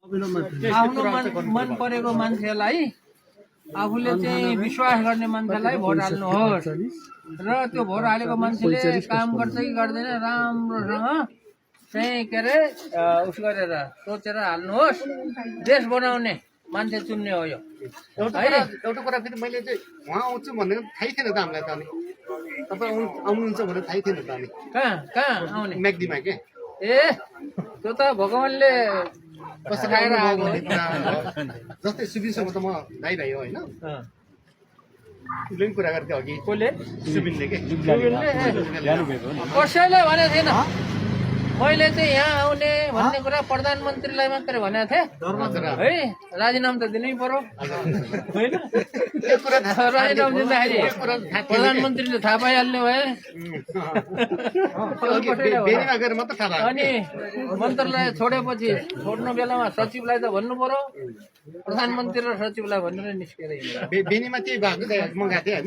आफ्नो मन परेको मान्छेलाई आफूले चाहिँ विश्वास गर्ने मान्छेलाई भोट हाल्नुहोस् र त्यो भोट हालेको मान्छेले काम गर्छ कि गर्दैन राम्रोसँग चाहिँ के अरे उस गरेर सोचेर हाल्नुहोस्। देश बनाउने मान्छे चुन्ने हो यो। एउटा कुरा फेरि मैले चाहिँ उहाँ आउँछु भनेर थाहै थिएन त हामीलाई त। अनि तपाईँ आउनुहुन्छ भनेर थाहै थिएन त। अनि कहाँ आउने म्याग्दीमा के ए त्यो त भगवानले कसरी आउनु जस्तै सुबिनसँग त म दाइ भाइ हो होइन। उसले पनि कुरा गर्थ्यो अघि कसले सुबिनले के कसैले भनेको थिएन। मैले चाहिँ यहाँ आउने भन्ने कुरा प्रधानमन्त्रीलाई मात्रै भनेको थिएँ है। राजीनामा त दिनै पर्यो होइन। राजीनामा दिँदाखेरि प्रधानमन्त्रीले थाहा पाइहाल्ने भए अनि मन्त्रीलाई छोडेपछि छोड्नु बेलामा सचिवलाई त भन्नु पर्यो। प्रधानमन्त्री र सचिवलाई भनेर निस्केर बेनीमा त्यही भएको मगाएको थिएँ होइन।